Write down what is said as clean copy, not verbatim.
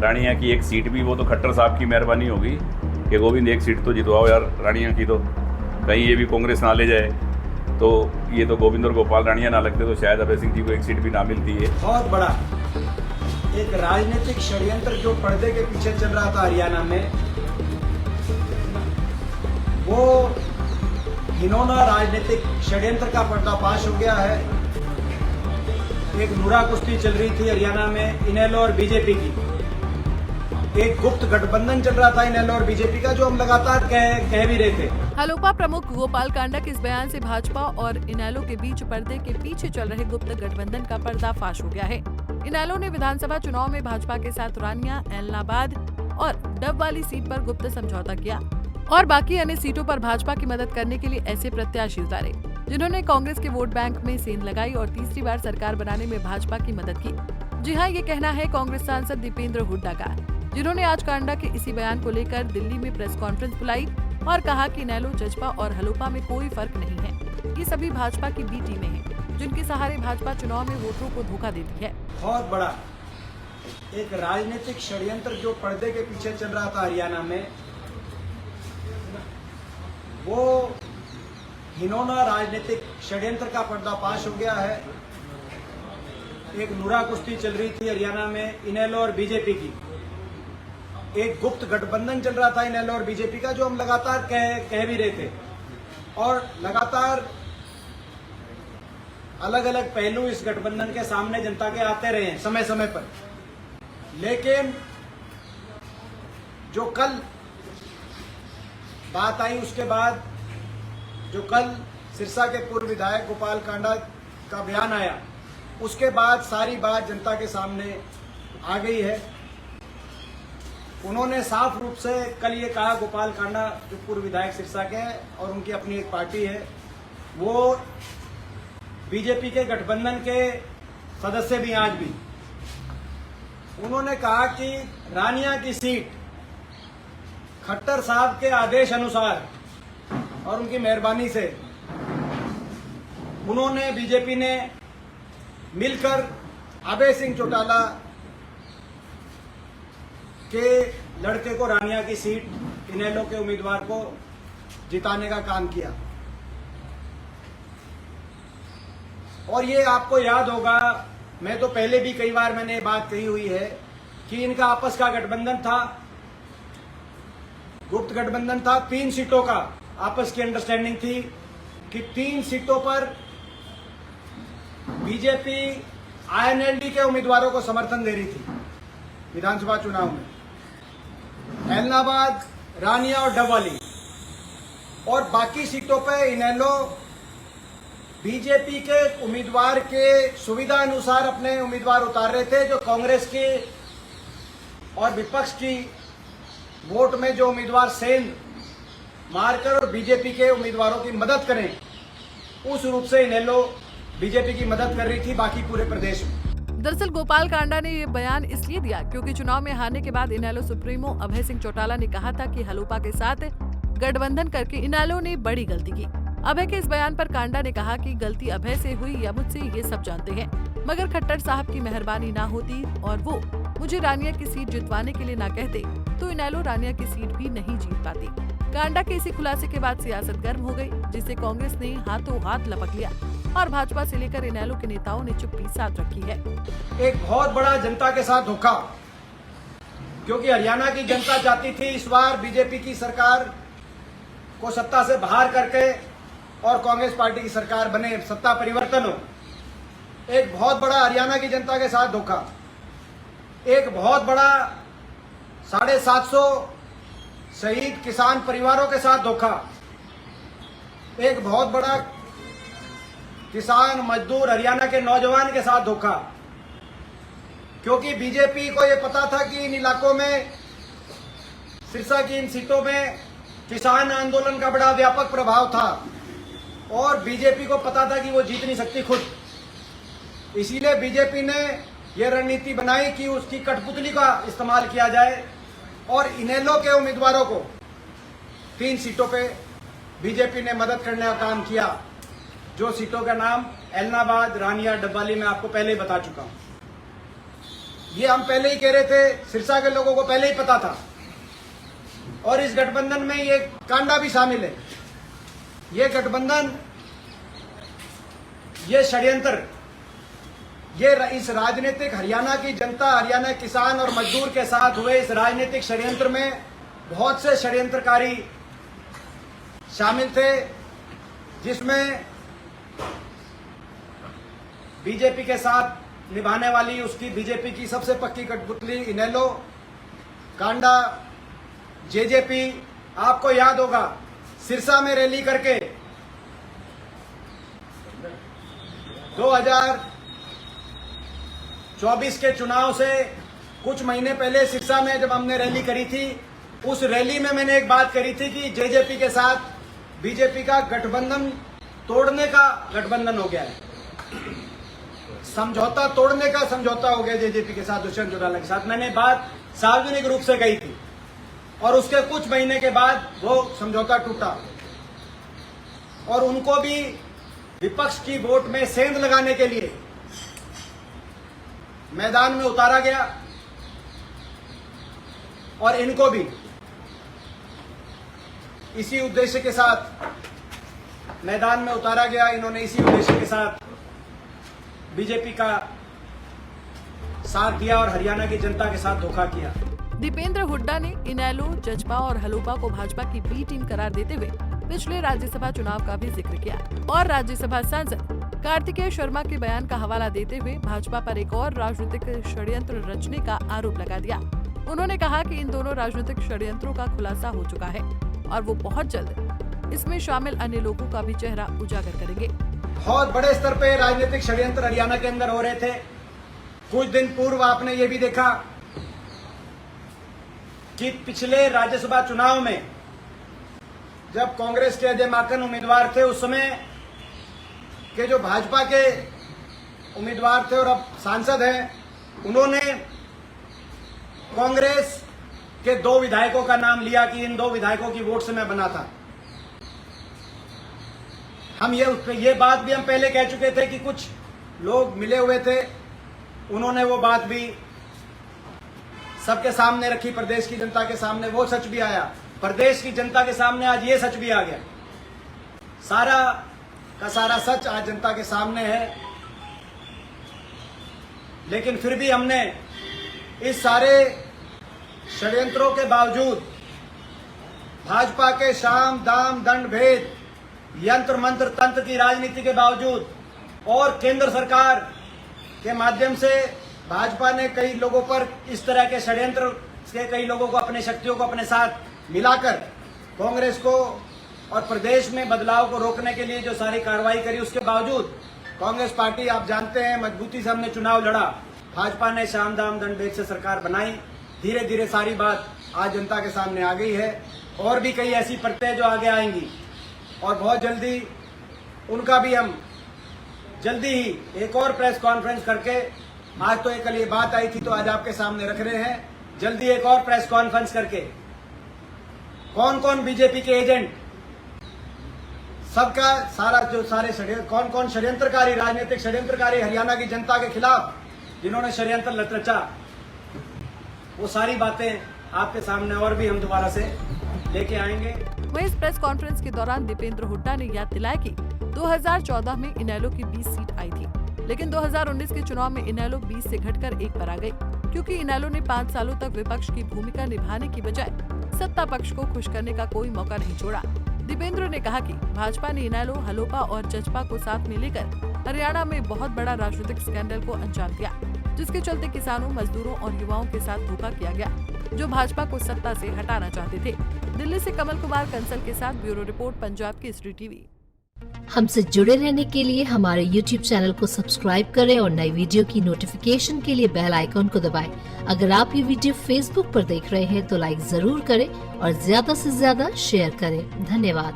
रानिया की एक सीट भी वो तो खट्टर साहब की मेहरबानी होगी कि गोविंद एक सीट तो जितवाओ यार रानिया की, तो कहीं ये भी कांग्रेस ना ले जाए। तो ये तो गोविंद और गोपाल रानिया ना लगते तो शायद अभय सिंह जी को एक सीट भी ना मिलती है। बहुत बड़ा एक राजनीतिक षड्यंत्र जो पर्दे के पीछे चल रहा था हरियाणा में, वो घिनौना राजनीतिक षड्यंत्र का पर्दाफाश हो गया है। एक नूरा कुश्ती चल रही थी हरियाणा में इनेलो और बीजेपी की। एक गुप्त गठबंधन चल रहा था इनेलो और बीजेपी का, जो हम लगातार कह भी रहे थे। हलोपा प्रमुख गोपाल कांडा के इस बयान से भाजपा और इनेलो के बीच पर्दे के पीछे चल रहे गुप्त गठबंधन का पर्दाफाश हो गया है। इनेलो ने विधानसभा चुनाव में भाजपा के साथ रानिया, एलनाबाद और डब वाली सीट पर गुप्त समझौता किया और बाकी अन्य सीटों पर भाजपा की मदद करने के लिए ऐसे प्रत्याशी उतारे जिन्होंने कांग्रेस के वोट बैंक में सेंध लगाई और तीसरी बार सरकार बनाने में भाजपा की मदद की। जी हाँ, ये कहना है कांग्रेस सांसद दीपेंद्र हुड्डा का, जिन्होंने आज कांडा के इसी बयान को लेकर दिल्ली में प्रेस कॉन्फ्रेंस बुलाई और कहा कि इनेलो, जजपा और हलोपा में कोई फर्क नहीं है। ये सभी भाजपा की बी टीमें हैं, जिनके सहारे भाजपा चुनाव में वोटरों को धोखा देती है। बहुत बड़ा एक राजनीतिक षड्यंत्र जो पर्दे के पीछे चल रहा था हरियाणा में, वो घिनौना राजनीतिक षड्यंत्र का पर्दाफाश हो गया है। एक नूरा कुश्ती चल रही थी हरियाणा में इनेलो और बीजेपी की। एक गुप्त गठबंधन चल रहा था इनेलो और बीजेपी का, जो हम लगातार कह भी रहे थे और लगातार अलग अलग पहलू इस गठबंधन के सामने जनता के आते रहे हैं समय समय पर। लेकिन जो कल बात आई, उसके बाद जो कल सिरसा के पूर्व विधायक गोपाल कांडा का बयान आया, उसके बाद सारी बात जनता के सामने आ गई है। उन्होंने साफ रूप से कल ये कहा, गोपाल कांडा जो पूर्व विधायक सिरसा के हैं और उनकी अपनी एक पार्टी है, वो बीजेपी के गठबंधन के सदस्य भी आज भी, उन्होंने कहा कि रानिया की सीट खट्टर साहब के आदेश अनुसार और उनकी मेहरबानी से उन्होंने, बीजेपी ने मिलकर अभय सिंह चौटाला के लड़के को रानिया की सीट इनेलो के उम्मीदवार को जिताने का काम किया। और ये आपको याद होगा, मैं तो पहले भी कई बार मैंने बात कही हुई है कि इनका आपस का गठबंधन था, गुप्त गठबंधन था। 3 सीटों का आपस की अंडरस्टैंडिंग थी कि 3 सीटों पर बीजेपी आईएनएलडी के उम्मीदवारों को समर्थन दे रही थी विधानसभा चुनाव में, एलनाबाद, रानिया और डबवाली। और बाकी सीटों पे इनेलो बीजेपी के उम्मीदवार के सुविधा अनुसार अपने उम्मीदवार उतार रहे थे, जो कांग्रेस की और विपक्ष की वोट में जो उम्मीदवार सेंध मारकर और बीजेपी के उम्मीदवारों की मदद करें, उस रूप से इनेलो बीजेपी की मदद कर रही थी बाकी पूरे प्रदेश में। दरअसल गोपाल कांडा ने ये बयान इसलिए दिया क्योंकि चुनाव में हारने के बाद इनेलो सुप्रीमो अभय सिंह चौटाला ने कहा था कि हलोपा के साथ गठबंधन करके इनेलो ने बड़ी गलती की। अभय के इस बयान पर कांडा ने कहा कि गलती अभय से हुई या मुझसे, ये सब जानते हैं, मगर खट्टर साहब की मेहरबानी ना होती और वो मुझे रानिया की सीट जितवाने के लिए ना कहते तो इनेलो रानिया की सीट भी नहीं जीत पाती। कांडा के इसी खुलासे के बाद सियासत गर्म हो गई, जिसे कांग्रेस ने हाथों हाथ लपक लिया और भाजपा से लेकर इनेलो के नेताओं ने चुप्पी साध रखी है। एक बहुत बड़ा जनता के साथ धोखा, क्योंकि हरियाणा की जनता चाहती थी इस बार बीजेपी की सरकार को सत्ता से बाहर करके और कांग्रेस पार्टी की सरकार बने, सत्ता परिवर्तन हो। एक बहुत बड़ा हरियाणा की जनता के साथ धोखा, एक बहुत बड़ा 750 शहीद किसान परिवारों के साथ धोखा, एक बहुत बड़ा किसान मजदूर हरियाणा के नौजवान के साथ धोखा, क्योंकि बीजेपी को यह पता था कि इन इलाकों में, सिरसा की इन सीटों में किसान आंदोलन का बड़ा व्यापक प्रभाव था और बीजेपी को पता था कि वो जीत नहीं सकती खुद। इसीलिए बीजेपी ने यह रणनीति बनाई कि उसकी कठपुतली का इस्तेमाल किया जाए और इनेलो के उम्मीदवारों को 3 सीटों पे बीजेपी ने मदद करने का काम किया, जो सीटों का नाम एलनाबाद, रानिया, डब्बाली मैं आपको पहले ही बता चुका हूं। ये हम पहले ही कह रहे थे, सिरसा के लोगों को पहले ही पता था। और इस गठबंधन में ये कांडा भी शामिल है। ये गठबंधन, ये षड्यंत्र, ये इस राजनीतिक हरियाणा की जनता, हरियाणा किसान और मजदूर के साथ हुए इस राजनीतिक षड्यंत्र में बहुत से षड्यंत्रकारी शामिल थे, जिसमें बीजेपी के साथ निभाने वाली उसकी बीजेपी की सबसे पक्की कठपुतली इनेलो, कांडा, जेजेपी। आपको याद होगा सिरसा में रैली करके 2024 के चुनाव से कुछ महीने पहले सिरसा में जब हमने रैली करी थी, उस रैली में मैंने एक बात करी थी कि जेजेपी के साथ बीजेपी का गठबंधन तोड़ने का गठबंधन हो गया है, समझौता तोड़ने का समझौता हो गया जेजेपी के साथ, दुष्यंत चौटाला के साथ। मैंने बात सार्वजनिक रूप से कही थी और उसके कुछ महीने के बाद वो समझौता टूटा और उनको भी विपक्ष की वोट में सेंध लगाने के लिए मैदान में उतारा गया और इनको भी इसी उद्देश्य के साथ मैदान में उतारा गया। इन्होंने इसी उद्देश्य के साथ बीजेपी का साथ दिया और हरियाणा की जनता के साथ धोखा किया। दीपेंद्र हुड्डा ने इनेलो, जजपा और हलोपा को भाजपा की बी टीम करार देते हुए पिछले राज्यसभा चुनाव का भी जिक्र किया और राज्यसभा सांसद कार्तिकेय शर्मा के बयान का हवाला देते हुए भाजपा पर एक और राजनीतिक षड्यंत्र रचने का आरोप लगा दिया। उन्होंने कहा कि इन दोनों राजनीतिक षड्यंत्रों का खुलासा हो चुका है और वो बहुत जल्द इसमें शामिल अन्य लोगों का भी चेहरा उजागर करेंगे। बहुत बड़े स्तर पे राजनीतिक षड्यंत्र हरियाणा के अंदर हो रहे थे। कुछ दिन पूर्व आपने ये भी देखा कि पिछले राज्यसभा चुनाव में जब कांग्रेस के अजय माकन उम्मीदवार थे, उस समय के जो भाजपा के उम्मीदवार थे और अब सांसद हैं, उन्होंने कांग्रेस के 2 विधायकों का नाम लिया कि इन 2 विधायकों की वोट से मैं बना था। हम ये बात भी हम पहले कह चुके थे कि कुछ लोग मिले हुए थे, उन्होंने वो बात भी सबके सामने रखी, प्रदेश की जनता के सामने। वो सच भी आया, प्रदेश की जनता के सामने आज ये सच भी आ गया। सारा का सारा सच आज जनता के सामने है। लेकिन फिर भी हमने इस सारे षड्यंत्रों के बावजूद, भाजपा के साम दाम दंड भेद यंत्र मंत्र तंत्र की राजनीति के बावजूद और केंद्र सरकार के माध्यम से भाजपा ने कई लोगों पर इस तरह के षड्यंत्र के कई लोगों को, अपने शक्तियों को अपने साथ मिलाकर कांग्रेस को और प्रदेश में बदलाव को रोकने के लिए जो सारी कार्रवाई करी, उसके बावजूद कांग्रेस पार्टी, आप जानते हैं, मजबूती से हमने चुनाव लड़ा। भाजपा ने साम दाम दंड भेद से सरकार बनाई। धीरे धीरे सारी बात आज जनता के सामने आ गई है और भी कई ऐसी परतें जो आगे आएंगी और बहुत जल्दी उनका भी हम जल्दी ही एक और प्रेस कॉन्फ्रेंस करके, आज तो कल ये बात आई थी तो आज आपके सामने रख रहे हैं, जल्दी एक और प्रेस कॉन्फ्रेंस करके कौन कौन बीजेपी के एजेंट, सबका सारा जो सारे कौन कौन षड्यंत्रकारी, राजनीतिक षड्यंत्रकारी हरियाणा की जनता के खिलाफ जिन्होंने षड्यंत्र रचा, वो सारी बातें आपके सामने और भी हम दोबारा से लेके आएंगे। वहीं इस प्रेस कॉन्फ्रेंस के दौरान दीपेंद्र हुड्डा ने याद दिलाया कि 2014 में इनेलो की 20 सीट आई थी, लेकिन 2019 के चुनाव में इनेलो 20 से घटकर 1 पर आ गई, क्योंकि इनेलो ने 5 सालों तक विपक्ष की भूमिका निभाने की बजाय सत्ता पक्ष को खुश करने का कोई मौका नहीं छोड़ा। दीपेंद्र ने कहा कि भाजपा ने इनेलो, हलोपा और जजपा को साथ में लेकर हरियाणा में बहुत बड़ा राजनीतिक स्कैंडल को अंजाम दिया, जिसके चलते किसानों, मजदूरों और युवाओं के साथ धोखा किया गया, जो भाजपा को सत्ता से हटाना चाहते थे। दिल्ली से कमल कुमार कंसल के साथ bureau report, Punjab Kesari TV. हमसे जुड़े रहने के लिए हमारे YouTube चैनल को सब्सक्राइब करें और नई वीडियो की नोटिफिकेशन के लिए बेल आइकॉन को दबाएं। अगर आप ये वीडियो Facebook पर देख रहे हैं तो लाइक जरूर करें और ज्यादा से ज्यादा शेयर करें। धन्यवाद।